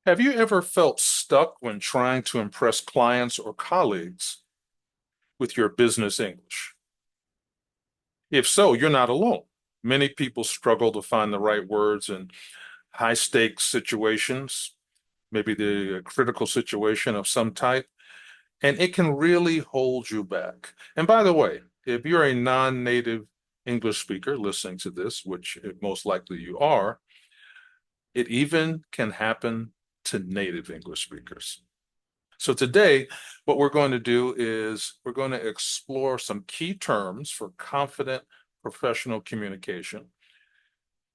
Have you ever felt stuck when trying to impress clients or colleagues with your business English? If so, you're not alone. Many people struggle to find the right words in high stakes situations, maybe the critical situation of some type, and it can really hold you back. And by the way, if you're a non-native English speaker listening to this, which most likely you are, it even can happen to native English speakers. So today, what we're going to do is we're going to explore some key terms for confident professional communication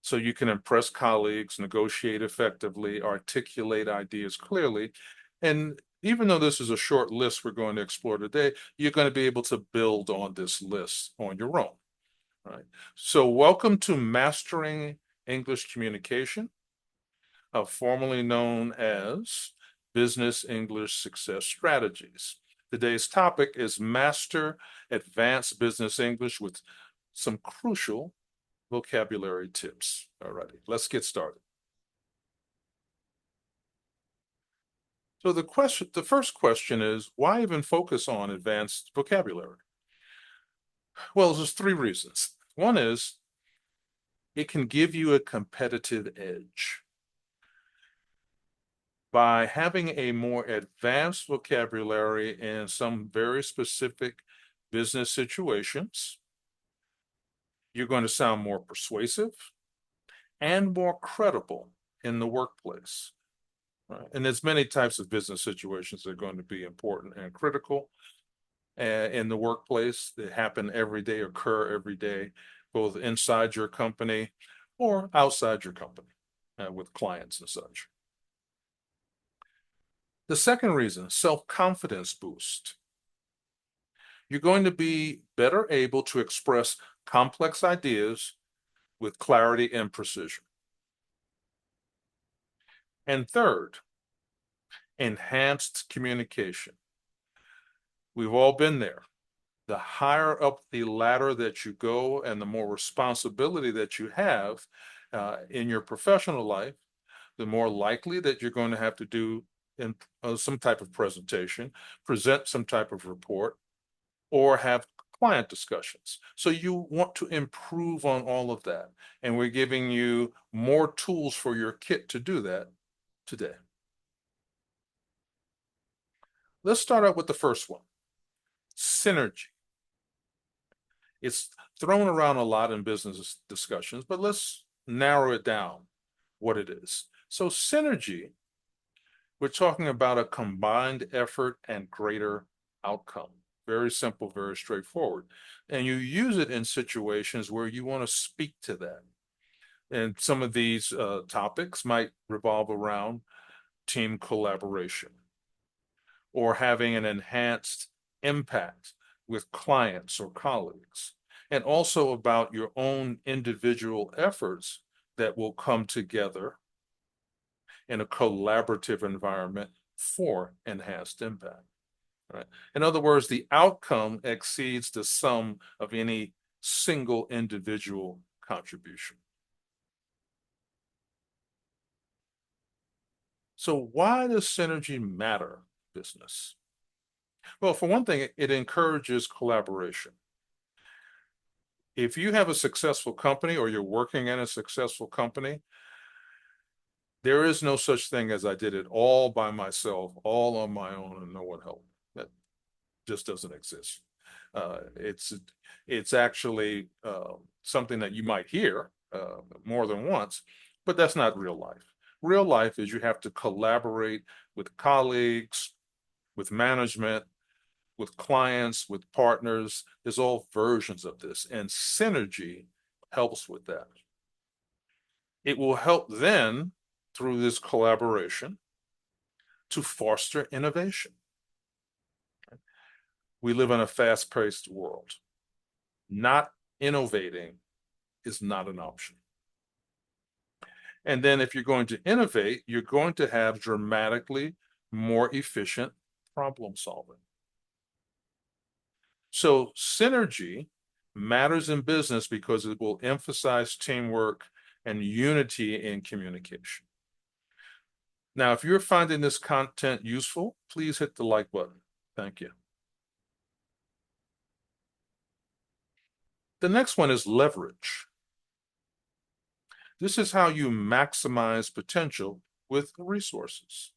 so you can impress colleagues, negotiate effectively, articulate ideas clearly. And even though this is a short list we're going to explore today, you're going to be able to build on this list on your own. Right. So welcome to Mastering English Communication, formerly known as Business English Success Strategies. Today's topic is Master Advanced Business English with some crucial vocabulary tips. All righty, let's get started. So the first question is, why even focus on advanced vocabulary? Well, there's three reasons. One is it can give you a competitive edge. By having a more advanced vocabulary in some very specific business situations, you're going to sound more persuasive and more credible in the workplace. Right? And there's many types of business situations that are going to be important and critical in the workplace that happen every day, occur every day, both inside your company or outside your company with clients and such. The second reason, self-confidence boost. You're going to be better able to express complex ideas with clarity and precision. And third, enhanced communication. We've all been there. The higher up the ladder that you go and the more responsibility that you have in your professional life, the more likely that you're going to have to do in some type of presentation, present some type of report, or have client discussions. So you want to improve on all of that. And we're giving you more tools for your kit to do that today. Let's start out with the first one, synergy. It's thrown around a lot in business discussions, but let's narrow it down what it is. So synergy, we're talking about a combined effort and greater outcome. Very simple, very straightforward. And you use it in situations where you want to speak to that. And some of these topics might revolve around team collaboration or having an enhanced impact with clients or colleagues, and also about your own individual efforts that will come together in a collaborative environment for enhanced impact. Right? In other words, the outcome exceeds the sum of any single individual contribution. So why does synergy matter in business? Well, for one thing, it encourages collaboration. If you have a successful company or you're working in a successful company, there is no such thing as I did it all by myself, all on my own, and no one helped. That just doesn't exist. It's actually something that you might hear more than once, but that's not real life. Real life is you have to collaborate with colleagues, with management, with clients, with partners. There's all versions of this, and synergy helps with that. It will help then through this collaboration to foster innovation. We live in a fast-paced world. Not innovating is not an option. And then if you're going to innovate, you're going to have dramatically more efficient problem solving. So synergy matters in business because it will emphasize teamwork and unity in communication. Now, if you're finding this content useful, please hit the like button. Thank you. The next one is leverage. This is how you maximize potential with resources.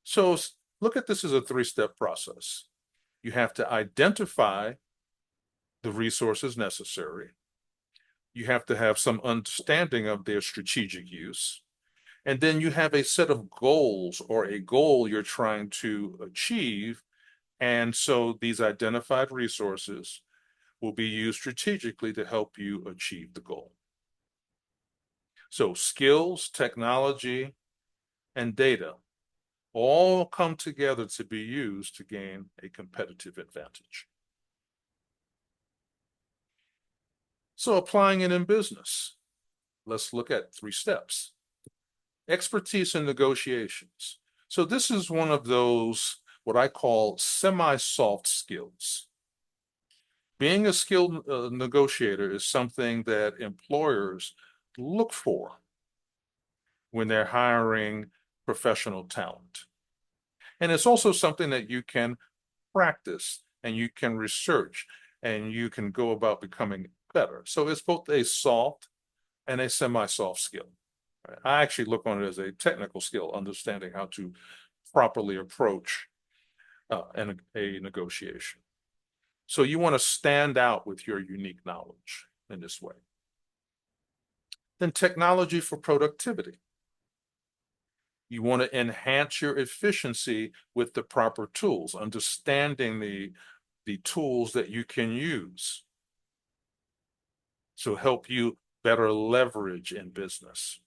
So look at this as a three-step process. You have to identify the resources necessary. You have to have some understanding of their strategic use. And then you have a set of goals or a goal you're trying to achieve. And so these identified resources will be used strategically to help you achieve the goal. So skills, technology, and data all come together to be used to gain a competitive advantage. So applying it in business, let's look at 3 steps. Expertise in negotiations. So this is one of those, what I call semi-soft skills. Being a skilled negotiator is something that employers look for when they're hiring professional talent. And it's also something that you can practice and you can research and you can go about becoming better. So it's both a soft and a semi-soft skill. I actually look on it as a technical skill, understanding how to properly approach a negotiation. So you want to stand out with your unique knowledge in this way. Then technology for productivity. You want to enhance your efficiency with the proper tools, understanding the tools that you can use to help you better leverage in business.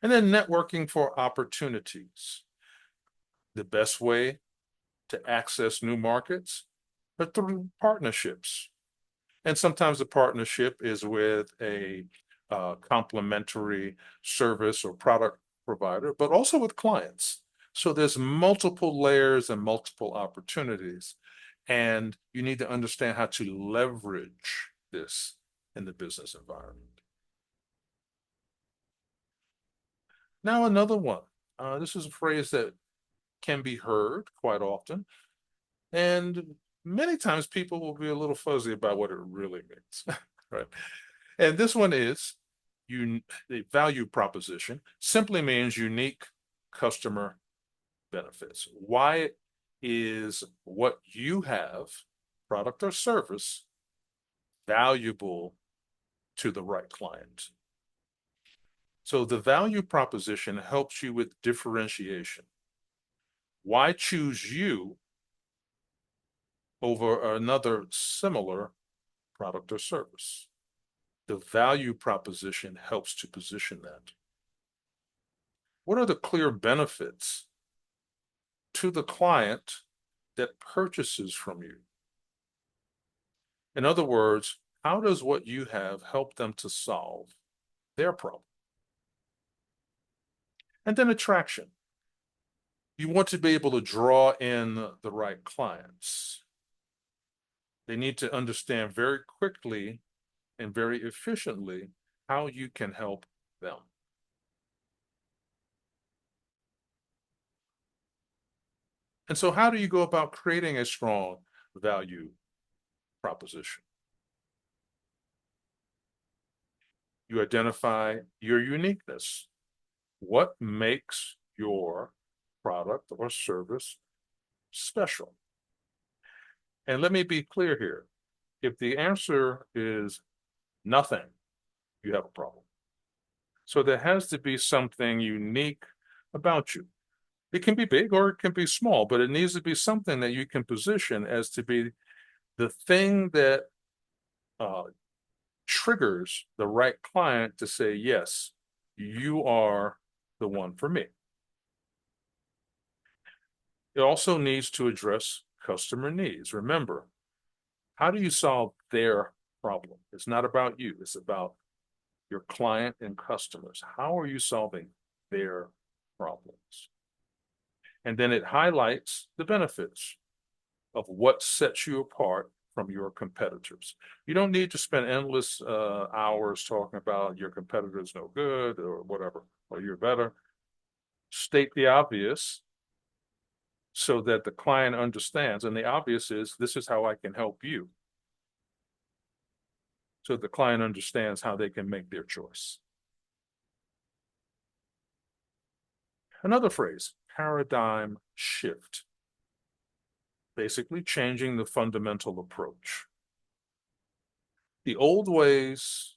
And then networking for opportunities. The best way to access new markets are through partnerships. And sometimes the partnership is with a complementary service or product provider, but also with clients. So there's multiple layers and multiple opportunities, and you need to understand how to leverage this in the business environment. Now, another one. This is a phrase that can be heard quite often, and many times people will be a little fuzzy about what it really means, right? And this one is the value proposition simply means unique customer benefits. Why is what you have, product or service, valuable to the right client? So the value proposition helps you with differentiation. Why choose you over another similar product or service? The value proposition helps to position that. What are the clear benefits to the client that purchases from you? In other words, how does what you have help them to solve their problem? And then attraction. You want to be able to draw in the right clients. They need to understand very quickly and very efficiently how you can help them. And so how do you go about creating a strong value proposition? You identify your uniqueness. What makes your product or service special? And let me be clear here. If the answer is nothing, you have a problem. So there has to be something unique about you. It can be big or it can be small, but it needs to be something that you can position as to be the thing that triggers the right client to say, yes, you are the one for me. It also needs to address customer needs. Remember, how do you solve their problem? It's not about you, it's about your client and customers. How are you solving their problems? And then it highlights the benefits of what sets you apart from your competitors. You don't need to spend endless hours talking about your competitor's no good or whatever, or you're better. state the obvious so that the client understands. And the obvious is, this is how I can help you. So the client understands how they can make their choice. Another phrase, paradigm shift. Basically changing the fundamental approach. The old ways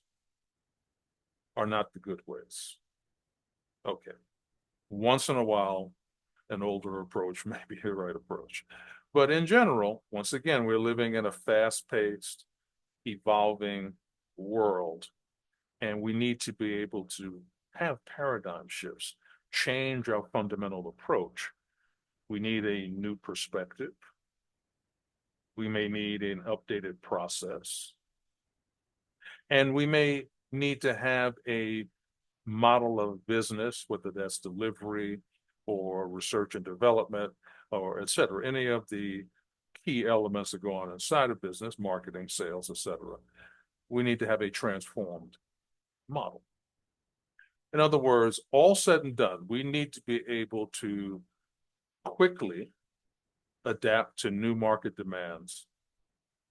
are not the good ways. Okay. Once in a while, an older approach may be the right approach. But in general, once again, we're living in a fast-paced, evolving world, and we need to be able to have paradigm shifts, change our fundamental approach. We need a new perspective. We may need an updated process. And we may need to have a model of business, whether that's delivery or research and development or et cetera, any of the key elements that go on inside of business, marketing, sales, et cetera. We need to have a transformed model. In other words, all said and done, we need to be able to quickly adapt to new market demands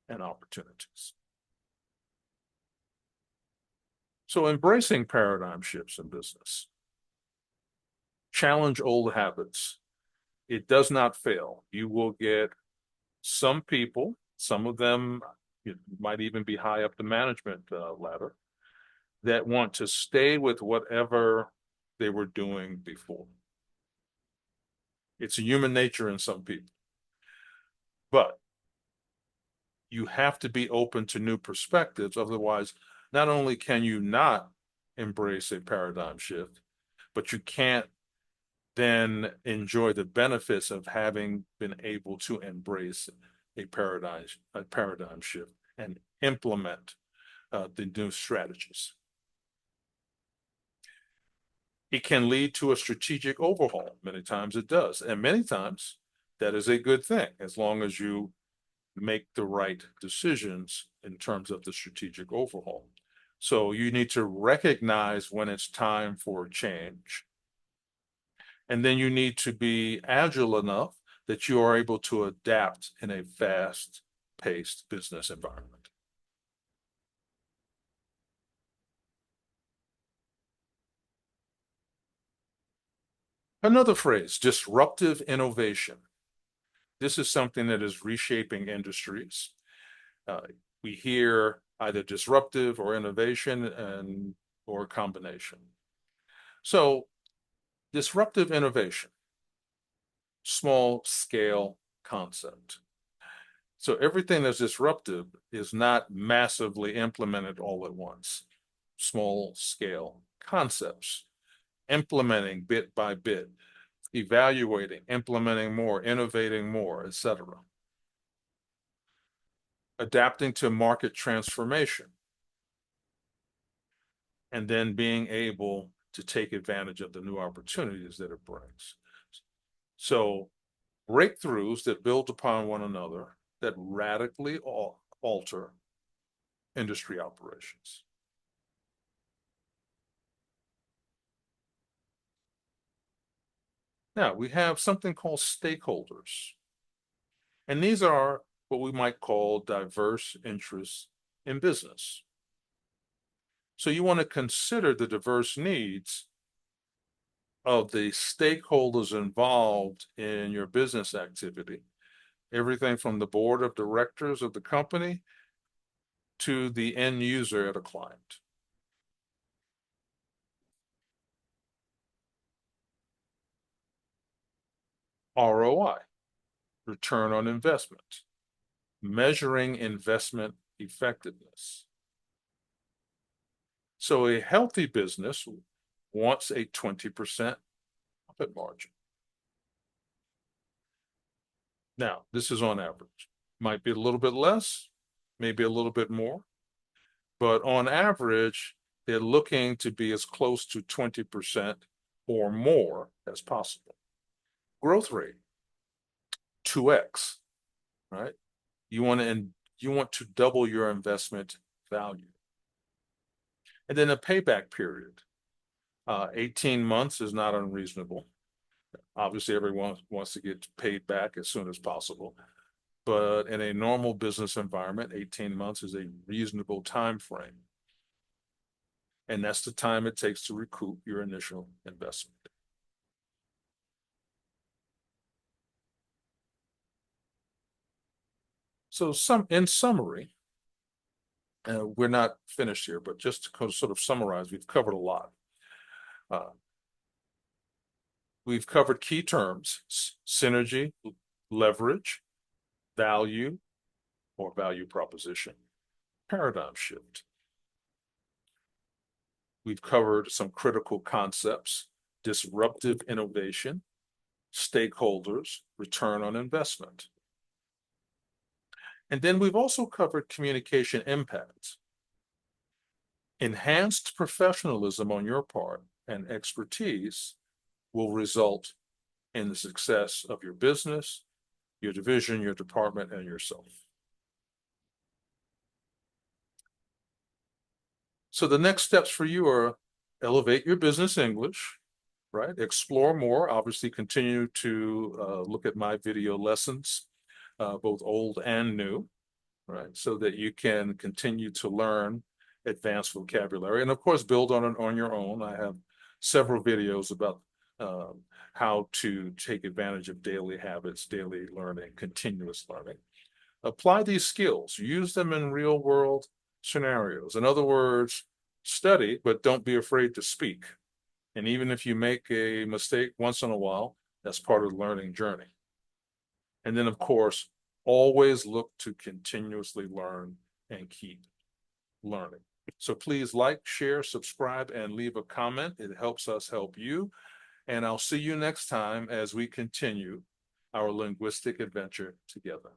and opportunities. So embracing paradigm shifts in business. Challenge old habits. It does not fail. You will get some people, some of them might even be high up the management ladder, that want to stay with whatever they were doing before. It's a human nature in some people. But you have to be open to new perspectives. Otherwise, not only can you not embrace a paradigm shift, but you can't then enjoy the benefits of having been able to embrace a paradigm shift and implement the new strategies. It can lead to a strategic overhaul. Many times it does. And many times that is a good thing, as long as you make the right decisions in terms of the strategic overhaul. So you need to recognize when it's time for change. And then you need to be agile enough that you are able to adapt in a fast-paced business environment. Another phrase, disruptive innovation. This is something that is reshaping industries. We hear either disruptive or innovation or a combination. So disruptive innovation, small scale concept. So everything that's disruptive is not massively implemented all at once. Small scale concepts, implementing bit by bit, evaluating, implementing more, innovating more, etc. Adapting to market transformation, and then being able to take advantage of the new opportunities that it brings. So breakthroughs that build upon one another, that radically alter industry operations. Now, we have something called stakeholders. And these are what we might call diverse interests in business. So you want to consider the diverse needs of the stakeholders involved in your business activity, everything from the board of directors of the company to the end user at a client. ROI, return on investment, measuring investment effectiveness. So a healthy business wants a 20% profit margin. Now, this is on average. Might be a little bit less, maybe a little bit more, but on average, they're looking to be as close to 20% or more as possible. Growth rate, 2x, right? You want to double your investment value. And then a payback period. 18 months is not unreasonable. Obviously, everyone wants to get paid back as soon as possible. But in a normal business environment, 18 months is a reasonable time frame. And that's the time it takes to recoup your initial investment. So in summary, we're not finished here, but just to sort of summarize, we've covered a lot. Uh, we've covered key terms: synergy, leverage, value or value proposition, paradigm shift. We've covered some critical concepts: disruptive innovation, stakeholders, return on investment. And then we've also covered communication impacts. Enhanced professionalism on your part and expertise will result in the success of your business, your division, your department, and yourself. So the next steps for you are elevate your business English, right? Explore more. Obviously, continue to look at my video lessons, both old and new, right? So that you can continue to learn advanced vocabulary, and of course, build on it on your own. I have several videos about how to take advantage of daily habits, daily learning, continuous learning. Apply these skills. Use them in real world scenarios. In other words, study, but don't be afraid to speak. And even if you make a mistake once in a while, that's part of the learning journey. And then, of course, always look to continuously learn and keep learning. So please like, share, subscribe, and leave a comment. It helps us help you. And I'll see you next time as we continue our linguistic adventure together.